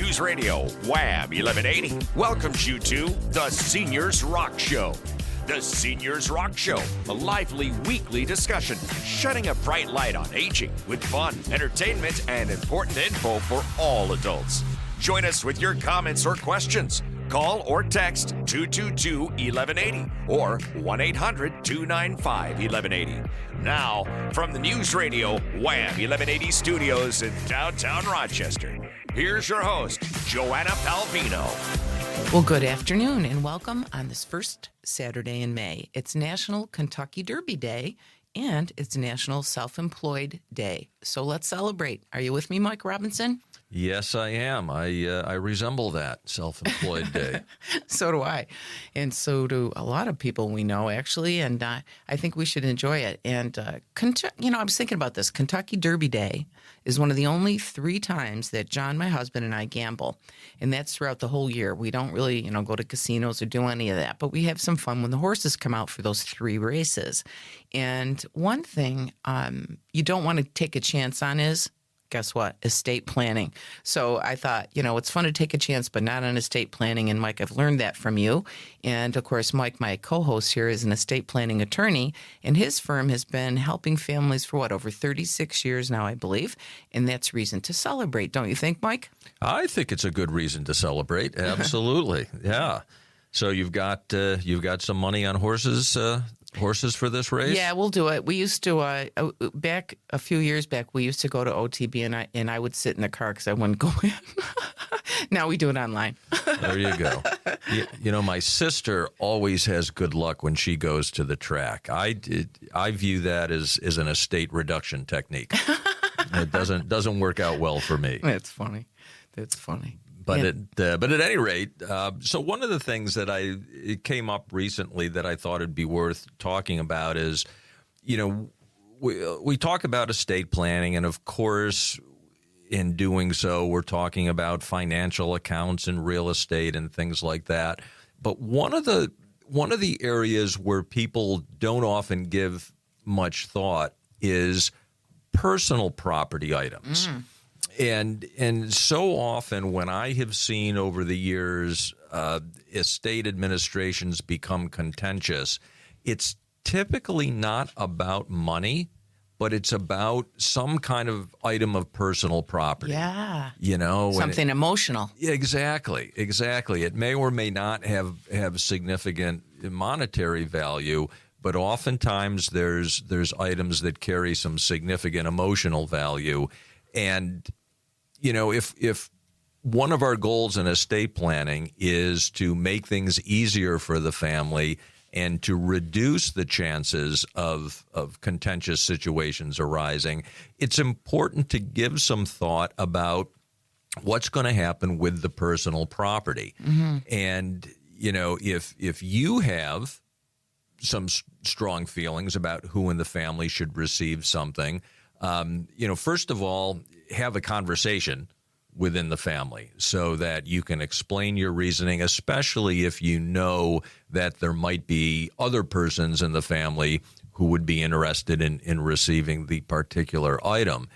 News Radio Wham 1180 welcomes you to the Seniors Rock Show. The Seniors Rock Show, a lively weekly discussion shedding a bright light on aging with fun, entertainment, and important info for all adults. Join us with your comments or questions. Call or text 222-1180 or 1-800-295-1180. Now, from the News Radio Wham 1180 studios in downtown Rochester, here's your host, Joanna Palvino. Well, good afternoon and welcome on this first Saturday in May. It's National Kentucky Derby Day and it's National Self-Employed Day. So let's celebrate. Are you with me, Mike Robinson? Yes, I am. I resemble that self-employed day. So do I. And so do a lot of people we know, actually. And I think we should enjoy it. And, I was thinking about this. Kentucky Derby Day is one of the only 3 times that John, my husband, and I gamble. And that's throughout the whole year. We don't really, go to casinos or do any of that. But we have some fun when the horses come out for those 3 races. And one thing you don't want to take a chance on is, guess what? Estate planning. So I thought, it's fun to take a chance, but not on estate planning. And Mike, I've learned that from you. And of course, Mike, my co-host here, is an estate planning attorney, and his firm has been helping families for over 36 years now, I believe. And that's reason to celebrate, don't you think, Mike? I think it's a good reason to celebrate. Absolutely. Yeah. So you've got some money on horses for this race? Yeah, we'll do it. We used to back a few years back. We used to go to OTB, and I would sit in the car because I wouldn't go in. Now we do it online. There you go. My sister always has good luck when she goes to the track. I view that as an estate reduction technique. It doesn't work out well for me. That's funny. But at any rate, so one of the things that it came up recently that I thought it'd be worth talking about is, we talk about estate planning, and of course, in doing so, we're talking about financial accounts and real estate and things like that. But one of the areas where people don't often give much thought is personal property items. And so often when I have seen over the years estate administrations become contentious, it's typically not about money, but it's about some kind of item of personal property. Yeah. Something emotional. Exactly. It may or may not have significant monetary value, but oftentimes there's items that carry some significant emotional value. And if one of our goals in estate planning is to make things easier for the family and to reduce the chances of contentious situations arising, it's important to give some thought about what's going to happen with the personal property. Mm-hmm. And, if you have some strong feelings about who in the family should receive something, first of all, have a conversation within the family so that you can explain your reasoning, especially if you know that there might be other persons in the family who would be interested in receiving the particular item.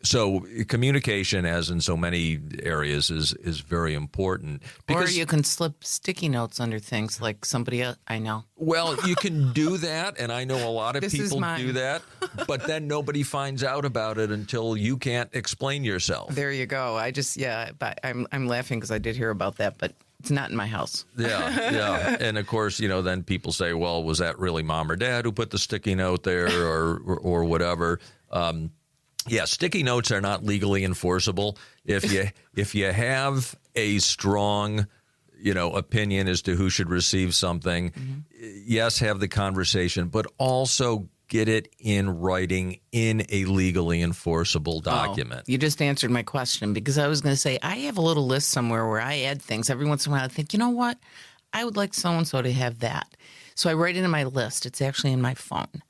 So communication, as in so many areas, is very important. Or you can slip sticky notes under things like somebody else I know. Well, you can do that, and I know a lot of people do that, but then nobody finds out about it until you can't explain yourself. There you go. But I'm laughing because I did hear about that, but it's not in my house. Yeah. And of course, then people say, well, was that really mom or dad who put the sticky note there or whatever? Yeah, sticky notes are not legally enforceable. If you have a strong, opinion as to who should receive something, yes, have the conversation, but also get it in writing in a legally enforceable document. You just answered my question, because I was going to say I have a little list somewhere where I add things. Every once in a while I think, you know what? I would like so-and-so to have that. So I write it in my list. It's actually in my phone.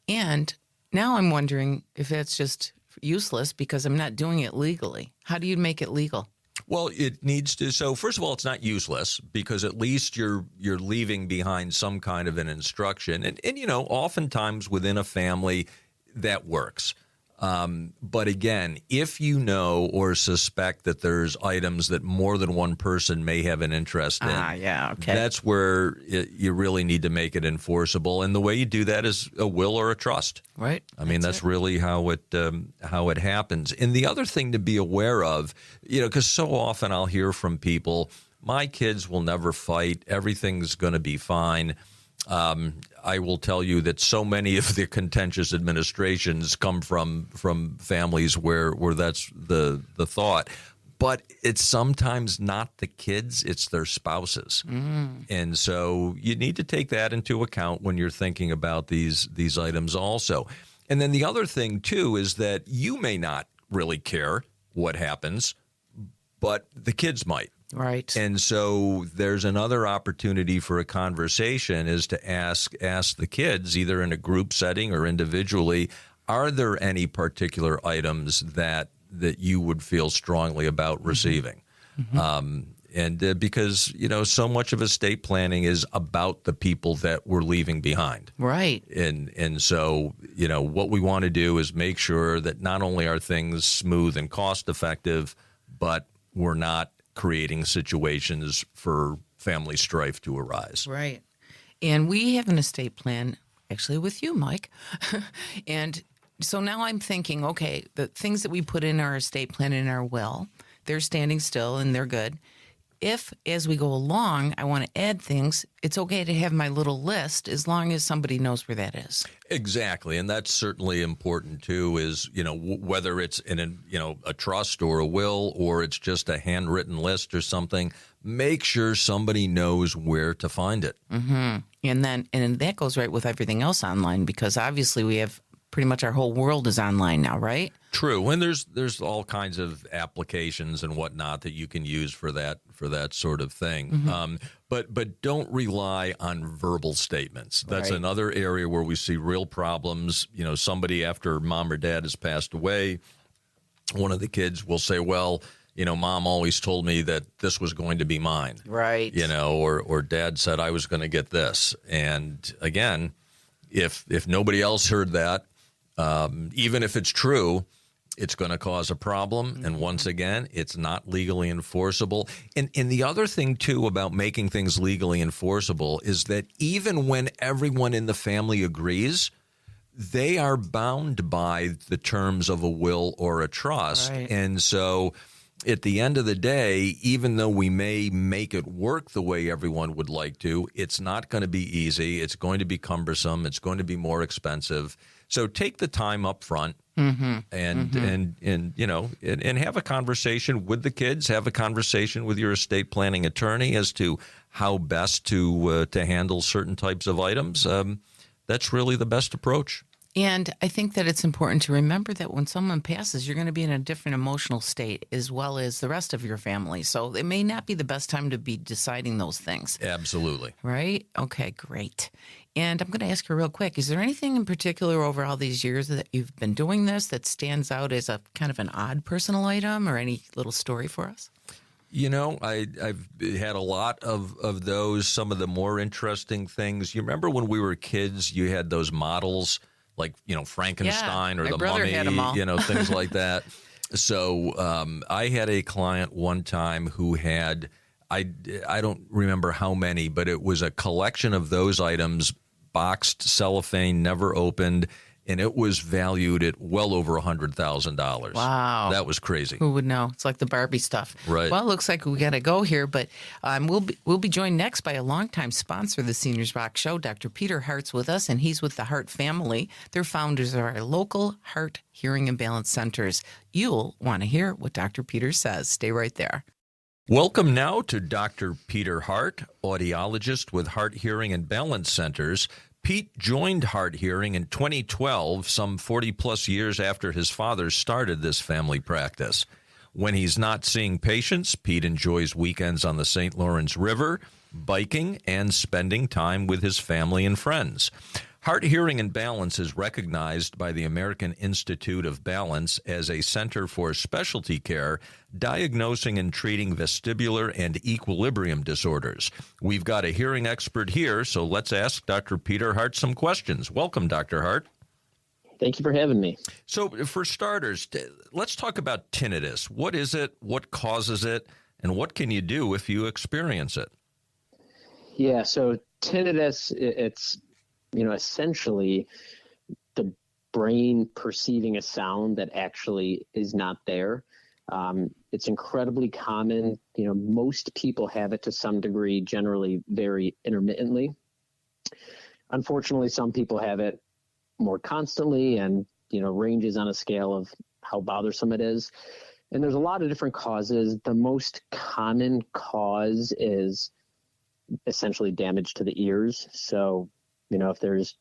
And now I'm wondering if that's just useless because I'm not doing it legally. How do you make it legal? Well, it needs to. So first of all, it's not useless because at least you're leaving behind some kind of an instruction. And oftentimes within a family that works. But again, if you know or suspect that there's items that more than one person may have an interest in, that's where you really need to make it enforceable. And the way you do that is a will or a trust. Right. I mean, that's really how it happens. And the other thing to be aware of, because so often I'll hear from people, my kids will never fight. Everything's going to be fine. I will tell you that so many of the contentious administrations come from families where that's the thought. But it's sometimes not the kids, it's their spouses. And so you need to take that into account when you're thinking about these items also. And then the other thing, too, is that you may not really care what happens, but the kids might. Right. And so there's another opportunity for a conversation is to ask the kids, either in a group setting or individually, are there any particular items that you would feel strongly about receiving? And because, so much of estate planning is about the people that we're leaving behind. Right. And so, what we want to do is make sure that not only are things smooth and cost effective, but we're not creating situations for family strife to arise. Right. And we have an estate plan, actually with you, Mike. And so now I'm thinking, okay, the things that we put in our estate plan in our will, they're standing still and they're good. If, as we go along, I want to add things, it's okay to have my little list as long as somebody knows where that is. Exactly. And that's certainly important, too, is, whether it's in a trust or a will or it's just a handwritten list or something, make sure somebody knows where to find it. And that goes right with everything else online, because obviously we have pretty much our whole world is online now, right? True. And there's all kinds of applications and whatnot that you can use for that sort of thing. But don't rely on verbal statements. That's another area where we see real problems. Somebody after mom or dad has passed away, one of the kids will say, well, mom always told me that this was going to be mine. Right. Or dad said I was going to get this. And again, if nobody else heard that, even if it's true, it's going to cause a problem. And once again, it's not legally enforceable. And the other thing, too, about making things legally enforceable is that even when everyone in the family agrees, they are bound by the terms of a will or a trust. Right. And so at the end of the day, even though we may make it work the way everyone would like to, it's not going to be easy. It's going to be cumbersome. It's going to be more expensive. So take the time up front and have a conversation with the kids, have a conversation with your estate planning attorney as to how best to handle certain types of items. That's really the best approach. And I think that it's important to remember that when someone passes, you're going to be in a different emotional state as well as the rest of your family. So it may not be the best time to be deciding those things. Absolutely. Right? Okay, great. And I'm going to ask you real quick, is there anything in particular over all these years that you've been doing this that stands out as a kind of an odd personal item or any little story for us? I've had a lot of those, some of the more interesting things. You remember when we were kids, you had those models like, Frankenstein or the Mummy, had them all. Things like that. So I had a client one time who had, I don't remember how many, but it was a collection of those items, boxed, cellophane, never opened, and it was valued at well over $100,000. Wow. That was crazy. Who would know? It's like the Barbie stuff. Right. Well, it looks like we got to go here, but we'll be joined next by a longtime sponsor of the Seniors Rock Show. Dr. Peter Hart's with us, and he's with the HART family. They're founders of our local HART Hearing and Balance Centers. You'll want to hear what Dr. Peter says. Stay right there. Welcome now to Dr. Peter Hart, audiologist with HART Hearing and Balance Centers. Pete joined HART Hearing in 2012, some 40-plus years after his father started this family practice. When he's not seeing patients, Pete enjoys weekends on the St. Lawrence River, biking, and spending time with his family and friends. HART Hearing and Balance is recognized by the American Institute of Balance as a center for specialty care, diagnosing and treating vestibular and equilibrium disorders. We've got a hearing expert here, so let's ask Dr. Peter Hart some questions. Welcome, Dr. Hart. Thank you for having me. So for starters, let's talk about tinnitus. What is it? What causes it? And what can you do if you experience it? Yeah, so tinnitus, it's, essentially the brain perceiving a sound that actually is not there. It's incredibly common. Most people have it to some degree, generally very intermittently. Unfortunately, some people have it more constantly and, ranges on a scale of how bothersome it is. And there's a lot of different causes. The most common cause is essentially damage to the ears. So, if there's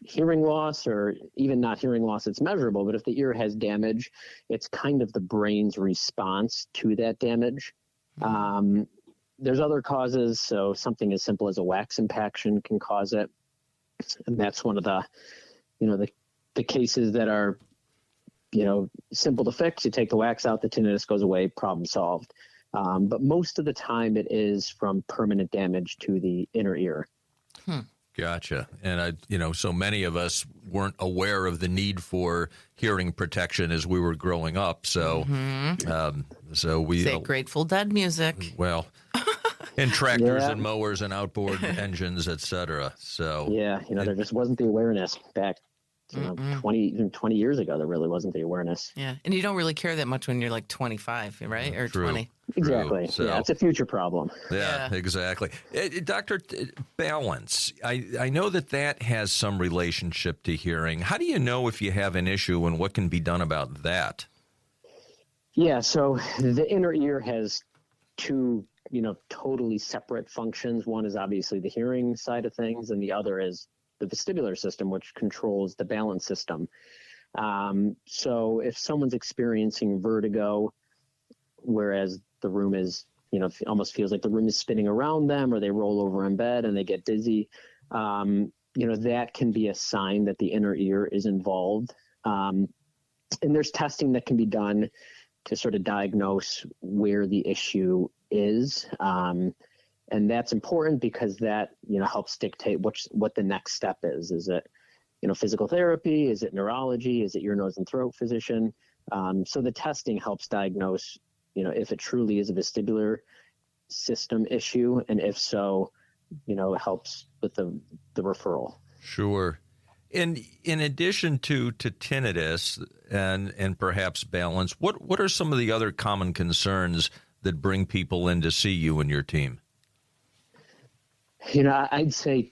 hearing loss or even not hearing loss, it's measurable. But if the ear has damage, it's kind of the brain's response to that damage. There's other causes. So something as simple as a wax impaction can cause it. And that's one of the, the cases that are, simple to fix. You take the wax out, the tinnitus goes away, problem solved. But most of the time it is from permanent damage to the inner ear. Gotcha. And so many of us weren't aware of the need for hearing protection as we were growing up. So, so we Say Grateful Dead music. Well, and tractors and mowers and outboard engines, et cetera. So there just wasn't the awareness back 20 years ago. There really wasn't the awareness. Yeah, and you don't really care that much when you're like 25, right? Or True. 20. Exactly. So, yeah, it's a future problem. Yeah, exactly. Doctor, balance. I know that has some relationship to hearing. How do you know if you have an issue and what can be done about that? Yeah, so the inner ear has two, totally separate functions. One is obviously the hearing side of things, and the other is the vestibular system, which controls the balance system. So if someone's experiencing vertigo, whereas the room is, it almost feels like the room is spinning around them, or they roll over in bed and they get dizzy, that can be a sign that the inner ear is involved. And there's testing that can be done to sort of diagnose where the issue is. And that's important because that, helps dictate what the next step is. Is it, physical therapy? Is it neurology? Is it ear, nose, and throat physician? So the testing helps diagnose, if it truly is a vestibular system issue. And if so, it helps with the referral. Sure. And in addition to tinnitus and perhaps balance, what are some of the other common concerns that bring people in to see you and your team? I'd say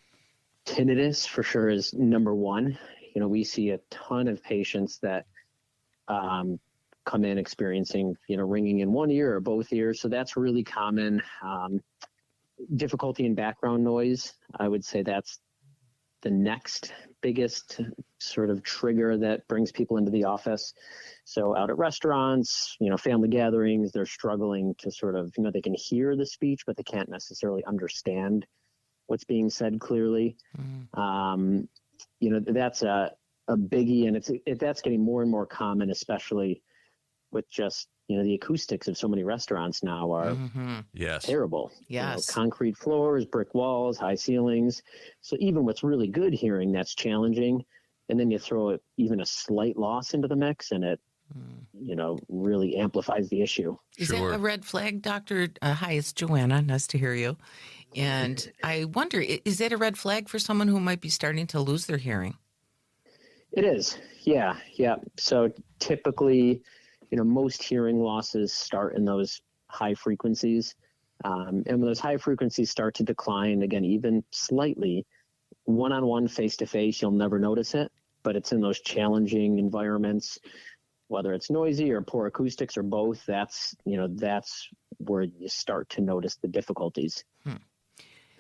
tinnitus for sure is number one. We see a ton of patients that come in experiencing, ringing in one ear or both ears. So that's really common. Difficulty in background noise, I would say that's the next biggest sort of trigger that brings people into the office. So out at restaurants, family gatherings, they're struggling to sort of, they can hear the speech, but they can't necessarily understand what's being said clearly. That's a biggie, and that's getting more and more common, especially with just, the acoustics of so many restaurants now are terrible. Yes. Concrete floors, brick walls, high ceilings. So even what's really good hearing, that's challenging. And then you throw even a slight loss into the mix, and it, really amplifies the issue. Is that a red flag, Doctor? Hi, it's Joanna. Nice to hear you. And I wonder, is that a red flag for someone who might be starting to lose their hearing? It is. Yeah. So typically, most hearing losses start in those high frequencies. And when those high frequencies start to decline, again, even slightly, one-on-one, face-to-face, you'll never notice it. But it's in those challenging environments, whether it's noisy or poor acoustics or both, that's where you start to notice the difficulties.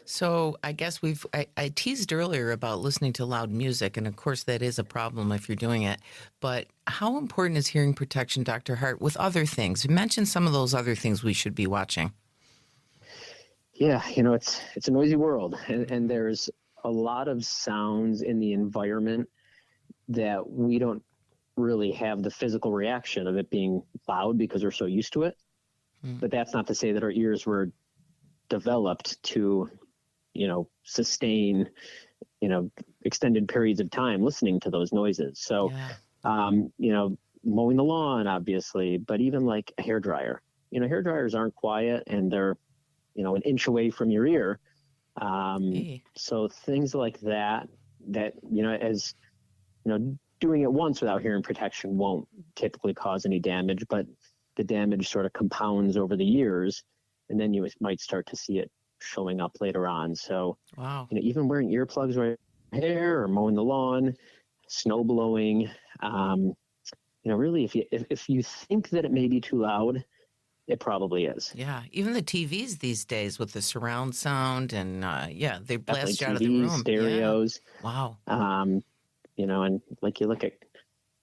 So I guess I teased earlier about listening to loud music, and of course that is a problem if you're doing it. But how important is hearing protection, Dr. Hart, with other things? Mention some of those other things we should be watching. Yeah, it's a noisy world, and there's a lot of sounds in the environment that we don't really have the physical reaction of it being loud because we're so used to it. But that's not to say that our ears were developed to, sustain extended periods of time listening to those noises. So, mowing the lawn, obviously, but even like a hairdryer. Hair dryers aren't quiet, and they're, an inch away from your ear. So things like that, as, doing it once without hearing protection won't typically cause any damage, but the damage sort of compounds over the years, and then you might start to see it showing up later on. So, even wearing earplugs right hair, or mowing the lawn, snow blowing, really, if you think that it may be too loud, it probably is. Yeah, even the TVs these days with the surround sound, and they blast you out of the room. Stereos. Yeah. Wow. And like you look at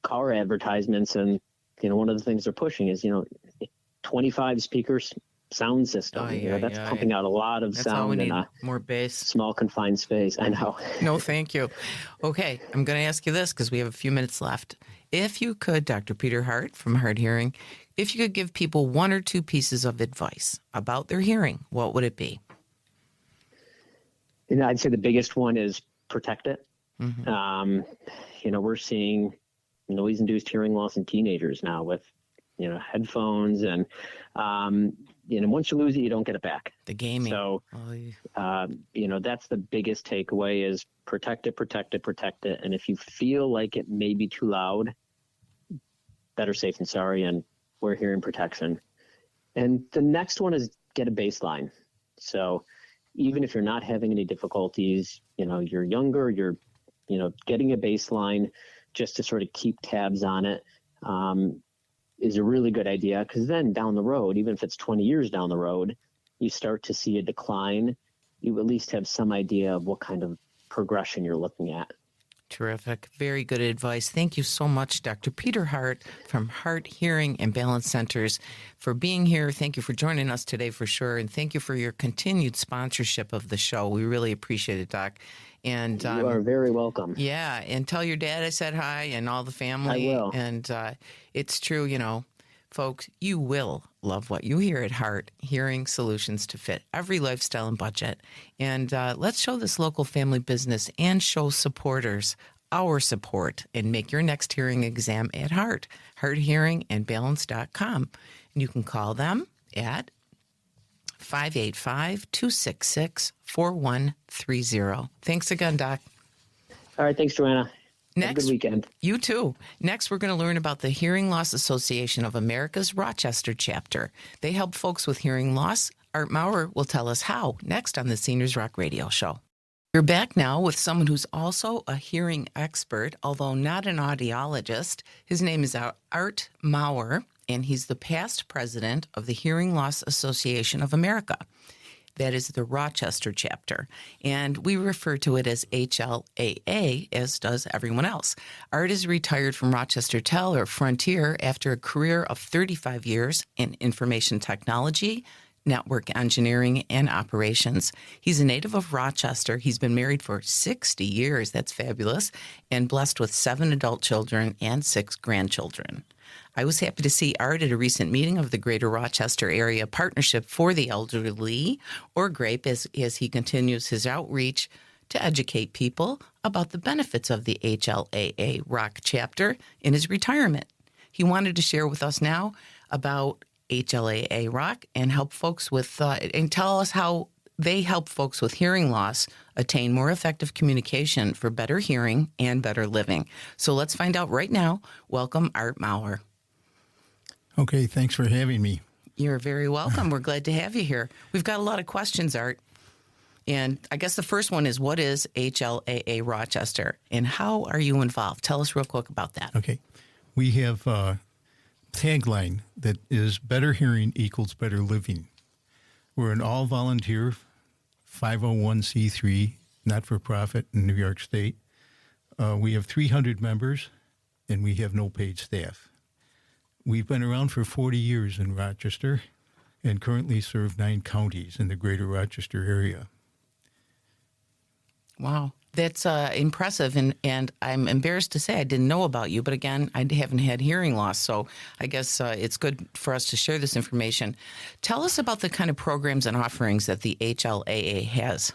car advertisements, and one of the things they're pushing is 25 speakers sound system. That's pumping out a lot of sound in a more bass, small confined space. I know. No, thank you. Okay, I'm going to ask you this because we have a few minutes left. If you could, Dr. Peter Hart from Hart Hearing, if you could give people one or two pieces of advice about their hearing, what would it be? I'd say the biggest one is protect it. Mm-hmm. We're seeing noise-induced hearing loss in teenagers now with, headphones, and, once you lose it, you don't get it back. The gaming. So, that's the biggest takeaway is protect it, protect it, protect it. And if you feel like it may be too loud, better safe than sorry, and wear hearing protection. And the next one is get a baseline. So even if you're not having any difficulties, you're younger, you're, getting a baseline just to sort of keep tabs on it, is a really good idea, because then down the road, even if it's 20 years down the road, you start to see a decline, you at least have some idea of what kind of progression you're looking at. Terrific. Very good advice. Thank you so much, Dr. Peter Hart from Hart Hearing and Balance Centers, for being here. Thank you for joining us today for sure. And thank you for your continued sponsorship of the show. We really appreciate it, Doc. And you are very welcome. Yeah. And tell your dad I said hi, and all the family. I will. And it's true, folks, you will love what you hear at Hart Hearing Solutions to fit every lifestyle and budget. And let's show this local family business and show supporters our support, and make your next hearing exam at Hart, harthearingandbalance.com. And you can call them at 585-266-4130. Thanks again, Doc. All right. Thanks, Joanna. Next, have a good weekend. You too. Next, we're going to learn about the Hearing Loss Association of America's Rochester chapter. They help folks with hearing loss. Art Maurer will tell us how next on the Seniors Rock Radio Show. We're back now with someone who's also a hearing expert, although not an audiologist. His name is Art Maurer, and he's the past president of the Hearing Loss Association of America. That is the Rochester chapter, and we refer to it as HLAA, as does everyone else. Art is retired from Rochester Tel, or Frontier, after a career of 35 years in information technology, network engineering, and operations. He's a native of Rochester. He's been married for 60 years. That's fabulous. And blessed with 7 adult children and 6 grandchildren. I was happy to see Art at a recent meeting of the Greater Rochester Area Partnership for the Elderly, or GRAPE, as he continues his outreach to educate people about the benefits of the HLAA Rock chapter in his retirement. He wanted to share with us now about HLAA Rock and help folks with, and tell us how they help folks with hearing loss attain more effective communication for better hearing and better living. So let's find out right now. Welcome, Art Maurer. Okay, thanks for having me. You're very welcome. We're glad to have you here. We've got a lot of questions, Art. And I guess the first one is, what is HLAA Rochester, and how are you involved? Tell us real quick about that. Okay. We have a tagline that is better hearing equals better living. We're an all-volunteer 501c3, not-for-profit in New York State. We have 300 members, and we have no paid staff. We've been around for 40 years in Rochester and currently serve 9 counties in the greater Rochester area. Wow. That's impressive, and I'm embarrassed to say I didn't know about you, but again, I haven't had hearing loss, so I guess it's good for us to share this information. Tell us about the kind of programs and offerings that the HLAA has.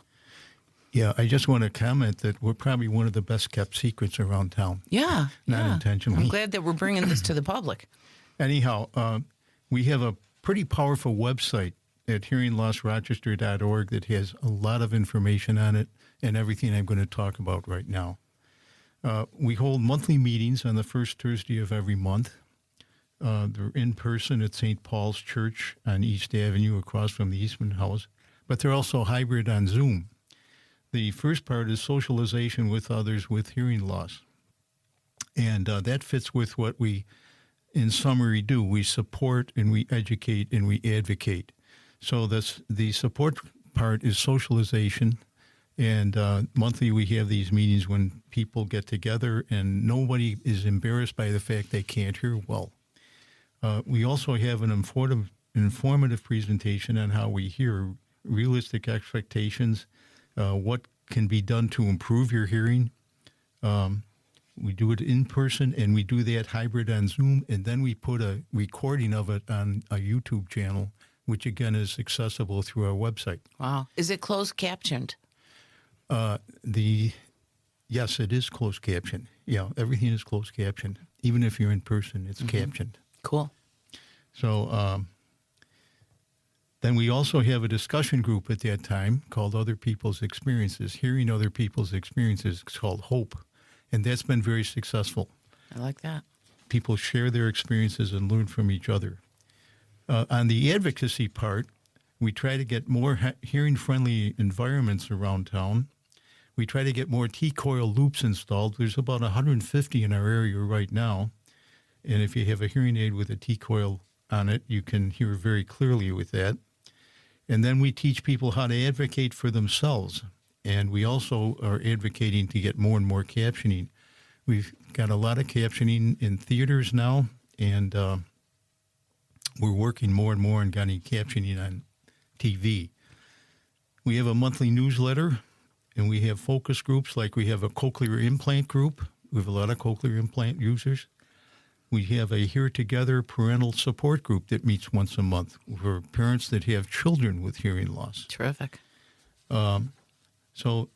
Yeah, I just want to comment that we're probably one of the best kept secrets around town. Yeah. Not yeah. intentionally. I'm glad that we're bringing this to the public. Anyhow, we have a pretty powerful website at hearinglossrochester.org that has a lot of information on it and everything I'm going to talk about right now. We hold monthly meetings on the first Thursday of every month. They're in person at St. Paul's Church on East Avenue across from the Eastman House, but they're also hybrid on Zoom. The first part is socialization with others with hearing loss. And that fits with what we, in summary, do. We support and we educate and we advocate. So the support part is socialization. And monthly we have these meetings when people get together and nobody is embarrassed by the fact they can't hear well. We also have an informative presentation on how we hear, realistic expectations, what can be done to improve your hearing. We do it in person, and we do that hybrid on Zoom, and then we put a recording of it on a YouTube channel, which, again, is accessible through our website. Wow. Is it closed captioned? Yes, it is closed captioned. Yeah, everything is closed captioned. Even if you're in person, it's captioned. Cool. So then we also have a discussion group at that time called Other People's Experiences, Hearing Other People's Experiences. It's called HOPE, and that's been very successful. I like that. People share their experiences and learn from each other. On the advocacy part, we try to get more hearing-friendly environments around town. We try to get more T-coil loops installed. There's about 150 in our area right now, and if you have a hearing aid with a T-coil on it, you can hear very clearly with that. And then we teach people how to advocate for themselves. And we also are advocating to get more and more captioning. We've got a lot of captioning in theaters now, and we're working more and more on getting captioning on TV. We have a monthly newsletter, and we have focus groups, like we have a cochlear implant group. We have a lot of cochlear implant users. We have a Here Together parental support group that meets once a month for parents that have children with hearing loss. Terrific. So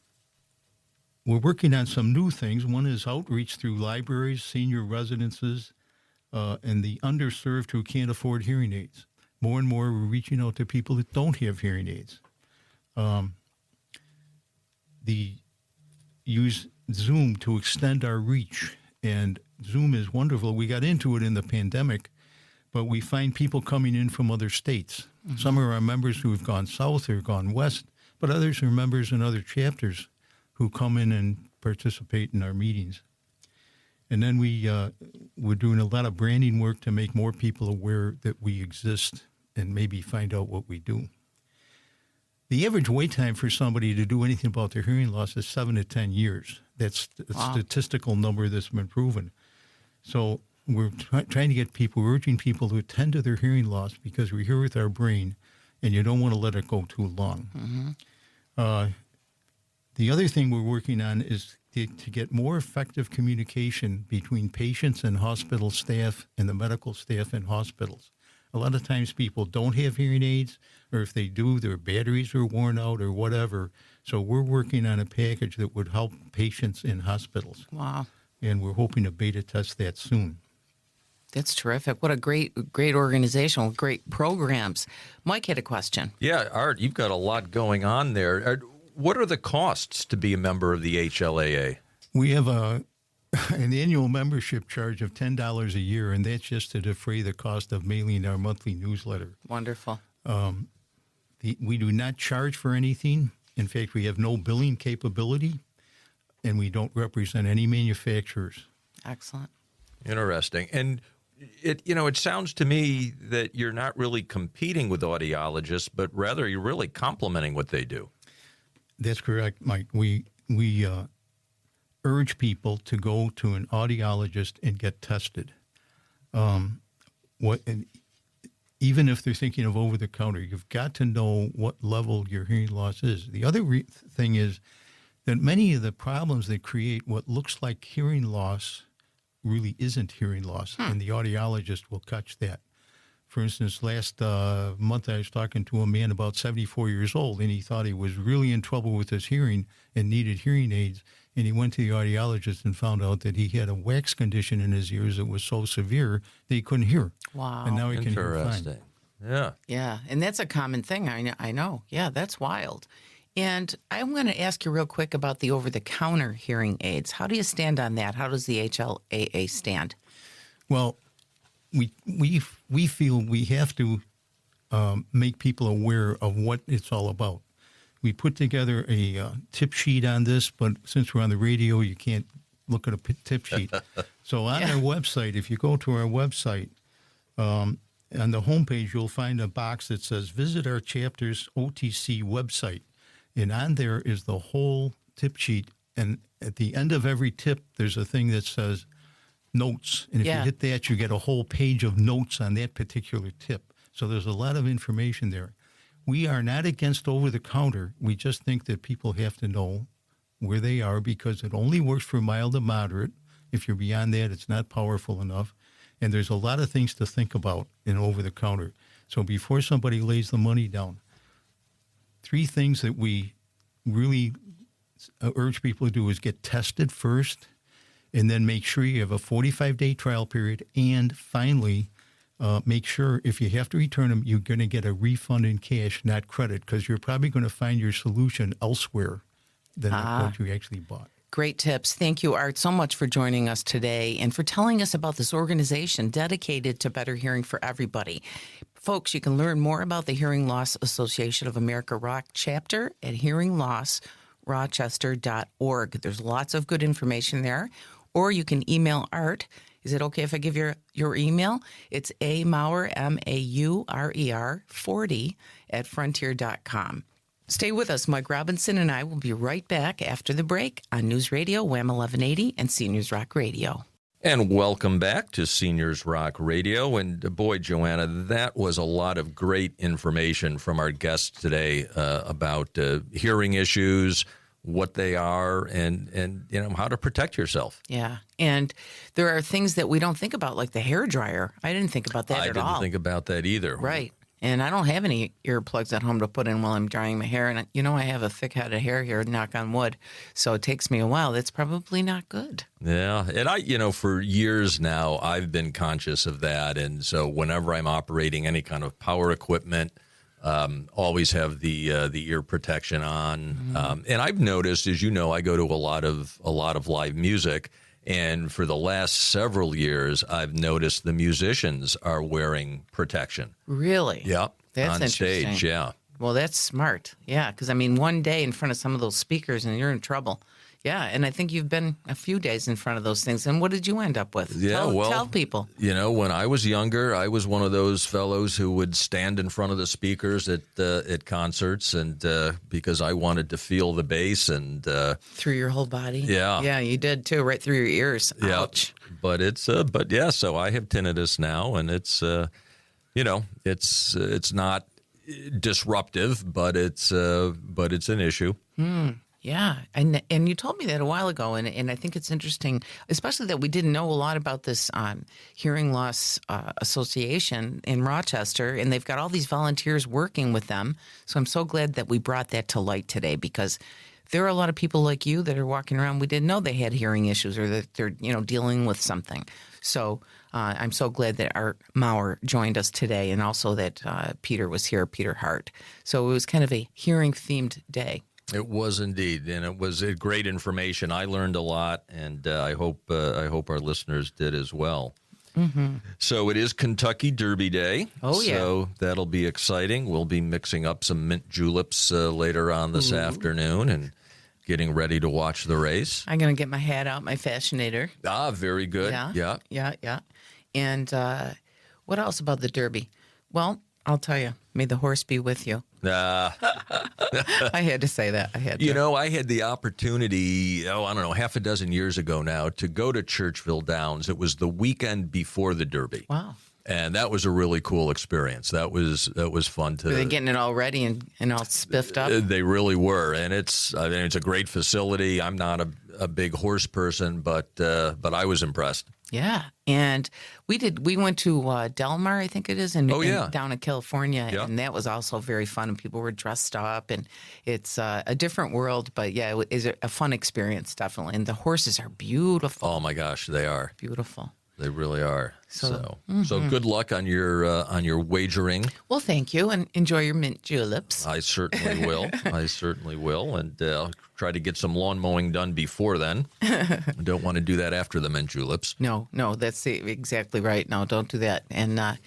we're working on some new things. One is outreach through libraries, senior residences, and the underserved who can't afford hearing aids. More and more, we're reaching out to people that don't have hearing aids. Use Zoom to extend our reach. And Zoom is wonderful. We got into it in the pandemic, but we find people coming in from other states. Mm-hmm. Some are our members who have gone south or gone west, but others are members in other chapters who come in and participate in our meetings. And then we're doing a lot of branding work to make more people aware that we exist and maybe find out what we do. The average wait time for somebody to do anything about their hearing loss is 7 to 10 years. That's a statistical number that's been proven. So we're trying to get people, urging people to attend to their hearing loss because we're here with our brain, and you don't want to let it go too long. Mm-hmm. The other thing we're working on is to get more effective communication between patients and hospital staff and the medical staff in hospitals. A lot of times people don't have hearing aids, or if they do, their batteries are worn out or whatever. So we're working on a package that would help patients in hospitals. Wow. And we're hoping to beta test that soon. That's terrific. What a great organization with great programs. Mike had a question. Yeah, Art, you've got a lot going on there. What are the costs to be a member of the HLAA? We have an annual membership charge of $10 a year, and that's just to defray the cost of mailing our monthly newsletter. Wonderful. We do not charge for anything. In fact, we have no billing capability, and we don't represent any manufacturers. Excellent. Interesting. And it sounds to me that you're not really competing with audiologists, but rather you're really complementing what they do. That's correct, Mike. We urge people to go to an audiologist and get tested. Even if they're thinking of over-the-counter, you've got to know what level your hearing loss is. The other thing is that many of the problems that create what looks like hearing loss really isn't hearing loss, and the audiologist will catch that. For instance, last month I was talking to a man about 74 years old, and he thought he was really in trouble with his hearing and needed hearing aids. And he went to the audiologist and found out that he had a wax condition in his ears that was so severe that he couldn't hear. Wow. And now he can hear fine. Interesting. Yeah. Yeah, and that's a common thing. I know. Yeah, that's wild. And I'm going to ask you real quick about the over-the-counter hearing aids. How do you stand on that? How does the HLAA stand? Well, we feel we have to make people aware of what it's all about. We put together a tip sheet on this, but since we're on the radio, you can't look at a tip sheet. So on our website, if you go to our website, on the homepage, you'll find a box that says, visit our chapter's OTC website. And on there is the whole tip sheet. And at the end of every tip, there's a thing that says notes. And if you hit that, you get a whole page of notes on that particular tip. So there's a lot of information there. We are not against over-the-counter. We just think that people have to know where they are because it only works for mild to moderate. If you're beyond that, it's not powerful enough. And there's a lot of things to think about in over-the-counter. So before somebody lays the money down, 3 things that we really urge people to do is get tested first, and then make sure you have a 45-day trial period, and finally, make sure if you have to return them, you're going to get a refund in cash, not credit, because you're probably going to find your solution elsewhere than what you actually bought. Great tips. Thank you, Art, so much for joining us today and for telling us about this organization dedicated to better hearing for everybody. Folks, you can learn more about the Hearing Loss Association of America Rock chapter at hearinglossrochester.org. There's lots of good information there. Or you can email Art. Is it okay if I give your email? It's MAURER, MAURER 40 at frontier.com. Stay with us. Mike Robinson and I will be right back after the break on News Radio, WHAM 1180 and Seniors Rock Radio. And welcome back to Seniors Rock Radio. And boy, Joanna, that was a lot of great information from our guests today about hearing issues, what they are, and how to protect yourself. Yeah. And there are things that we don't think about, like the hair dryer. I didn't think about that at all. I didn't think about that either. Right. And I don't have any earplugs at home to put in while I'm drying my hair. And, I have a thick head of hair here, knock on wood. So it takes me a while. That's probably not good. Yeah. And for years now, I've been conscious of that. And so whenever I'm operating any kind of power equipment, always have the ear protection on. Mm-hmm. And I've noticed, as you know, I go to a lot of live music. And for the last several years, I've noticed the musicians are wearing protection. Really? Yep. That's on interesting. stage, yeah. Well, that's smart. Yeah, because, one day in front of some of those speakers and you're in trouble. Yeah, and I think you've been a few days in front of those things. And what did you end up with? Yeah, tell people. When I was younger, I was one of those fellows who would stand in front of the speakers at concerts, and because I wanted to feel the bass and through your whole body. Yeah, yeah, you did too, right through your ears. Ouch. Yeah, but so I have tinnitus now, and it's it's not disruptive, but it's an issue. Yeah, and you told me that a while ago, and I think it's interesting, especially that we didn't know a lot about this Hearing Loss Association in Rochester, and they've got all these volunteers working with them. So I'm so glad that we brought that to light today, because there are a lot of people like you that are walking around, we didn't know they had hearing issues or that they're dealing with something. So I'm so glad that Art Maurer joined us today, and also that Peter was here, Peter Hart. So it was kind of a hearing-themed day. It was indeed, and it was great information. I learned a lot, and I hope our listeners did as well. Mm-hmm. So it is Kentucky Derby Day. Oh, yeah. So that'll be exciting. We'll be mixing up some mint juleps later on this afternoon and getting ready to watch the race. I'm going to get my hat out, my fascinator. Ah, very good. Yeah. And what else about the Derby? Well, I'll tell you. May the horse be with you. I had to say that. I had the opportunity, half a dozen years ago now, to go to Churchville Downs. It was the weekend before the Derby. Wow. And that was a really cool experience. That was fun to. Were they getting it all ready and all spiffed up? They really were, and it's a great facility. I'm not a big horse person, but I was impressed. Yeah, and we went to Del Mar, I think it is, down in California, Yeah. and that was also very fun. And people were dressed up, and it's a different world, but yeah, it is a fun experience, definitely. And the horses are beautiful. Oh my gosh, they are. Beautiful. They really are. So mm-hmm. good luck on your wagering. Well, thank you, and enjoy your mint juleps. I certainly will. And I'll try to get some lawn mowing done before then. I don't want to do that after the mint juleps. No, that's exactly right. No, don't do that. And, I'm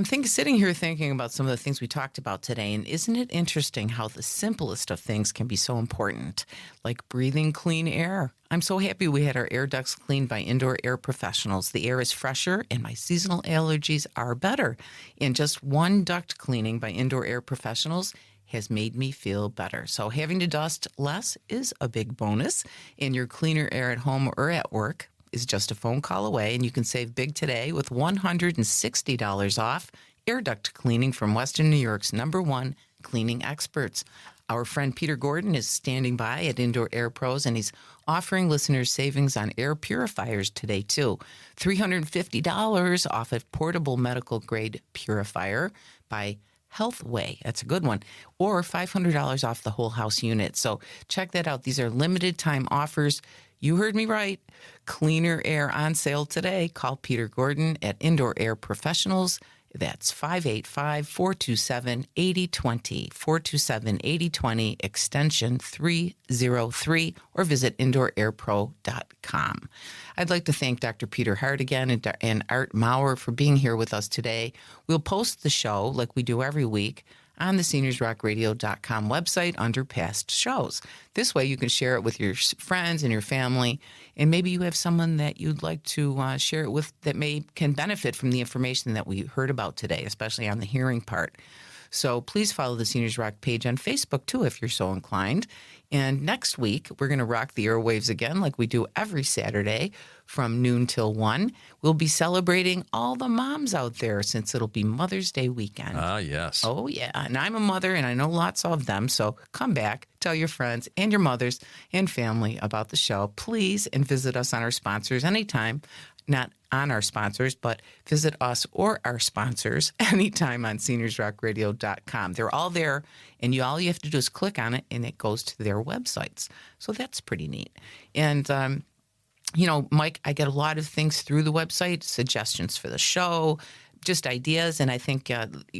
sitting here thinking about some of the things we talked about today, and isn't it interesting how the simplest of things can be so important, like breathing clean air? I'm so happy we had our air ducts cleaned by indoor air professionals. The air is fresher, and my seasonal allergies are better. And just one duct cleaning by indoor air professionals has made me feel better. So having to dust less is a big bonus, and your cleaner air at home or at work is just a phone call away, and you can save big today with $160 off air duct cleaning from Western New York's #1 cleaning experts. Our friend Peter Gordon is standing by at Indoor Air Pros, and he's offering listeners savings on air purifiers today, too. $350 off a portable medical-grade purifier by Healthway. That's a good one. Or $500 off the whole house unit. So check that out. These are limited time offers. You heard me right. Cleaner air on sale today. Call Peter Gordon at Indoor Air Professionals. That's 585-427-8020, 427-8020, extension 303, or visit indoorairpro.com. I'd like to thank Dr. Peter Hart again and Art Maurer for being here with us today. We'll post the show, like we do every week, on the seniorsrockradio.com website under past shows. This way you can share it with your friends and your family, and maybe you have someone that you'd like to share it with that can benefit from the information that we heard about today, especially on the hearing part. So please follow the Seniors Rock page on Facebook, too, if you're so inclined. And next week, we're going to rock the airwaves again like we do every Saturday from noon till 1. We'll be celebrating all the moms out there since it'll be Mother's Day weekend. Ah, yes. Oh, yeah. And I'm a mother, and I know lots of them. So come back, tell your friends and your mothers and family about the show, please, and visit us on our sponsors anytime. Not on our sponsors, but visit us or our sponsors anytime on seniorsrockradio.com. They're all there, and all you have to do is click on it, and it goes to their websites. So that's pretty neat. And, Mike, I get a lot of things through the website, suggestions for the show, just ideas. And I think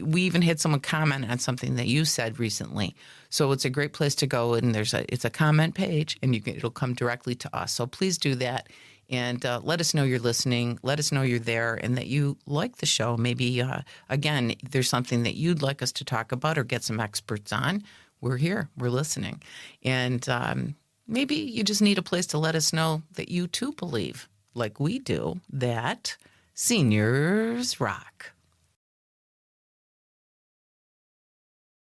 we even had someone comment on something that you said recently. So it's a great place to go, and it's a comment page, and it'll come directly to us. So please do that. And let us know you're listening. Let us know you're there and that you like the show. Maybe, again, there's something that you'd like us to talk about or get some experts on. We're here. We're listening. And maybe you just need a place to let us know that you, too, believe, like we do, that seniors rock.